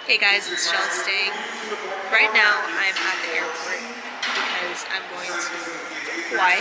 Hey guys, it's Chelsea. Right now I'm at the airport because I'm going to Hawaii,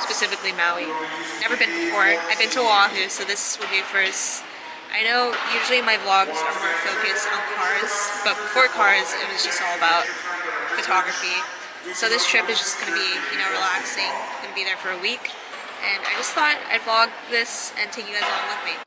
specifically Maui. Never been before. I've been to Oahu, so this will be first. I know usually my vlogs are more focused on cars, but before cars it was just all about photography. So this trip is just going to be, relaxing. I'm going to be there for a week, and I just thought I'd vlog this and take you guys along with me.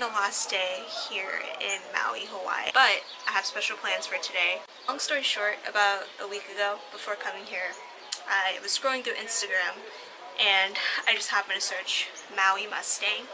Last day here in Maui, Hawaii, but I have special plans for today. Long story short, about a week ago, before coming here, I was scrolling through Instagram and I just happened to search Maui Mustang,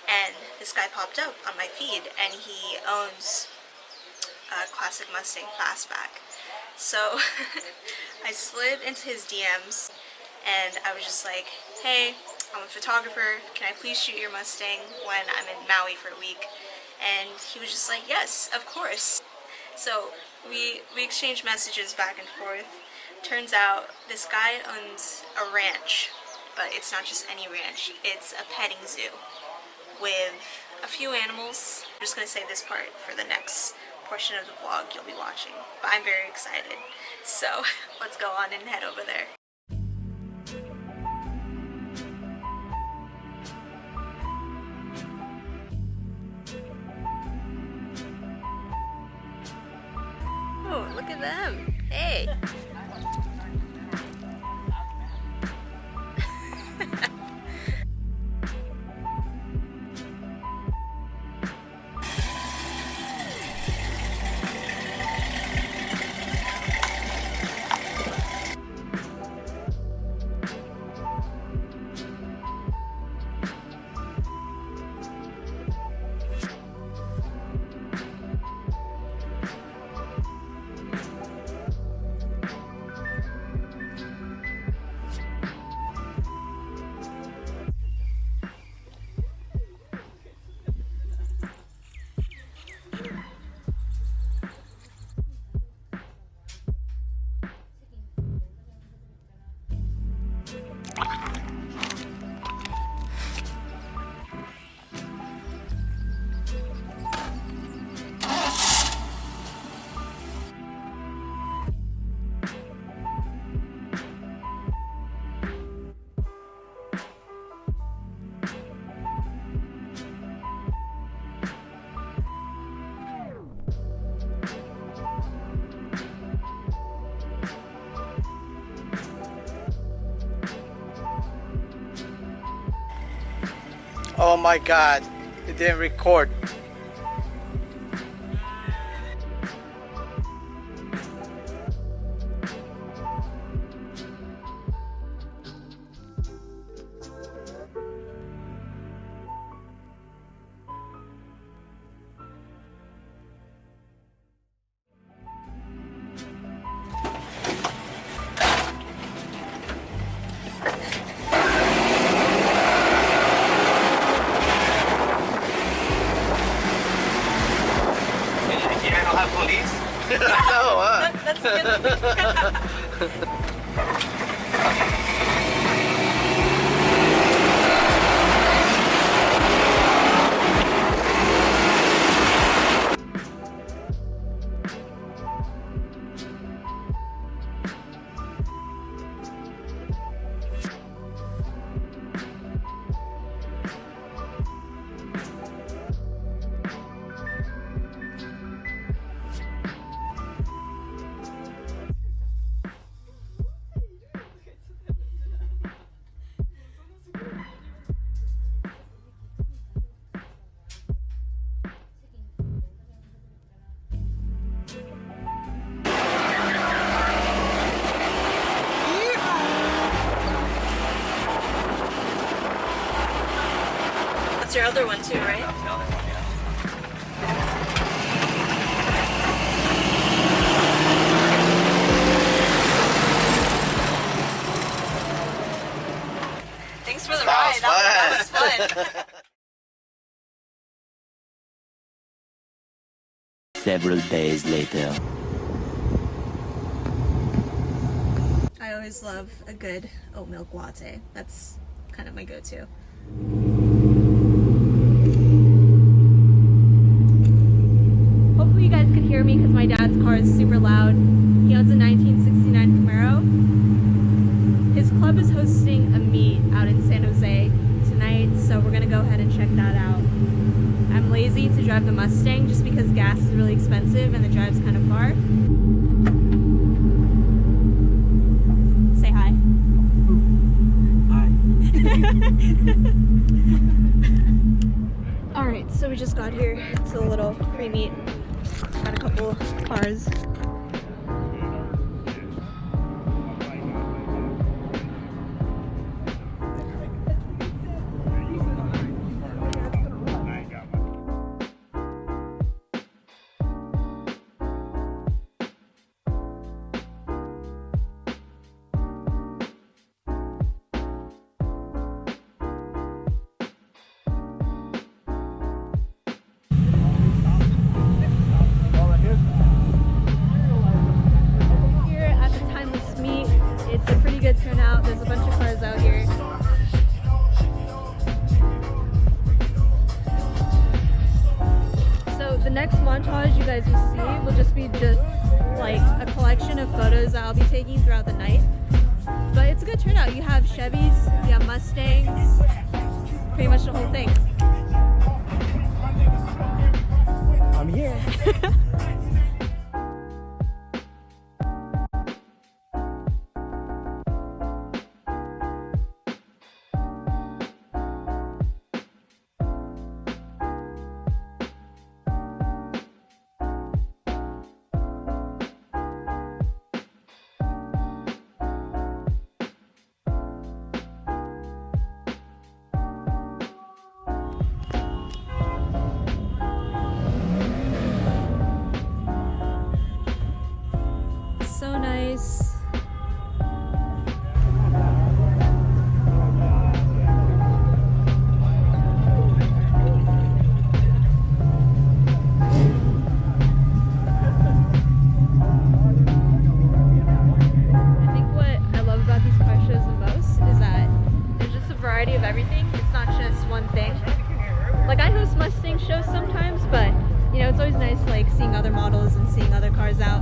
and this guy popped up on my feed, and he owns a Classic Mustang Fastback. So I slid into his DMs and I was just like, hey, I'm a photographer, can I please shoot your Mustang when I'm in Maui for a week? And he was just like, yes, of course. So we exchanged messages back and forth. Turns out this guy owns a ranch, but it's not just any ranch, it's a petting zoo with a few animals. I'm just going to save this part for the next portion of the vlog you'll be watching, but I'm very excited. So let's go on and head over there. Oh, look at them. Hey. Oh my god, it didn't record. Police? No, That's good. That's your other one too, right? That's the other one, yeah. Thanks for the ride. That was fun. Several days later. I always love a good oat milk latte. That's kind of my go-to. Hopefully you guys can hear me because my dad's car is super loud. He owns a 1969 Camaro. His club is hosting a meet out in San Jose tonight, so we're gonna go ahead and check that out. I'm lazy to drive the Mustang just because gas is really expensive and the drive's kind of far. Say hi. Alright, so we just got here to a little pre-meet. Got a couple cars. Good turnout. There's a bunch of cars out here. So the next montage you guys will see will just be like a collection of photos that I'll be taking throughout the night. But it's a good turnout. You have Chevys, you have Mustangs, pretty much the whole thing. I'm here. So nice. Of everything. It's not just one thing. Like, I host Mustang shows sometimes, but you know, it's always nice like seeing other models and seeing other cars out.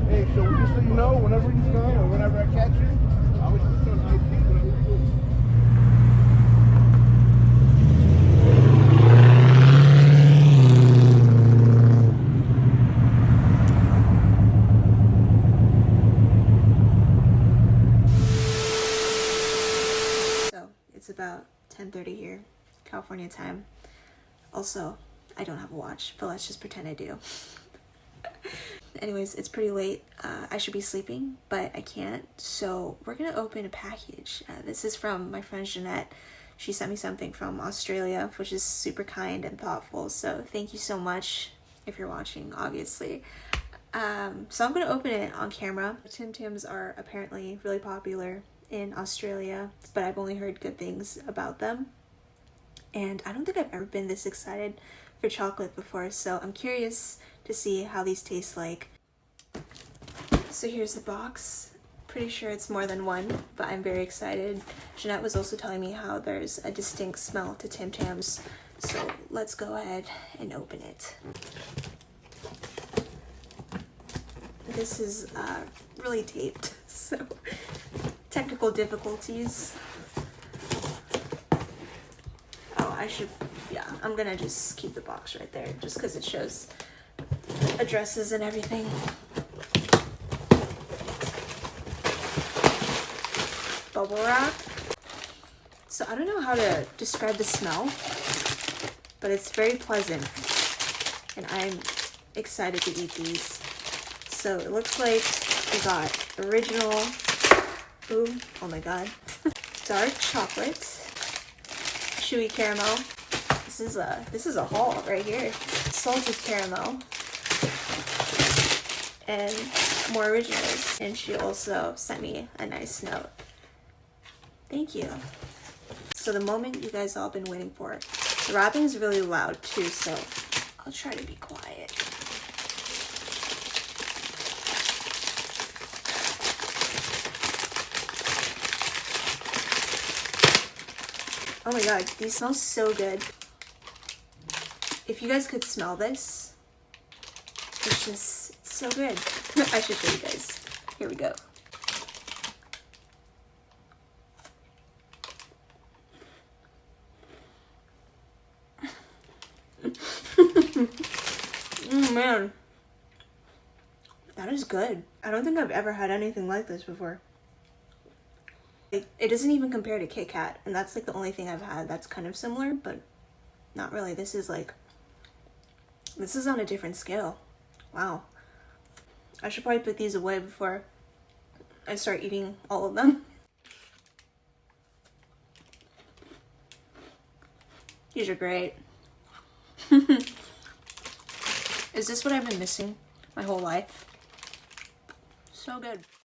Hey, so we just let you know whenever you come or whenever I catch you, I always put you on about 10:30 here, California time. Also, I don't have a watch, but let's just pretend I do. Anyways, it's pretty late. I should be sleeping, but I can't. So we're gonna open a package. This is from my friend Jeanette. She sent me something from Australia, which is super kind and thoughtful. So thank you so much if you're watching, obviously. So I'm gonna open it on camera. Tim Tams are apparently really popular in Australia, but I've only heard good things about them. And I don't think I've ever been this excited for chocolate before, so I'm curious to see how these taste like. So here's the box. Pretty sure it's more than one, but I'm very excited. Jeanette was also telling me how there's a distinct smell to Tim Tams, so let's go ahead and open it. This is really taped, so technical difficulties. Oh, I'm gonna just keep the box right there just because it shows addresses and everything. Bubble wrap. So I don't know how to describe the smell, but it's very pleasant and I'm excited to eat these. So it looks like we got original, ooh, oh my god, dark chocolate, chewy caramel. This is a haul right here. Salted caramel and more originals. And she also sent me a nice note. Thank you. So the moment you guys all been waiting for. The wrapping is really loud too, so I'll try to be quiet. Oh my god, these smell so good. If you guys could smell this, it's so good. I should show you guys. Here we go. Man, that is good. I don't think I've ever had anything like this before. It doesn't even compare to Kit Kat, and that's like the only thing I've had that's kind of similar, but not really. This is on a different scale. Wow. I should probably put these away before I start eating all of them. These are great. Is this what I've been missing my whole life? So good.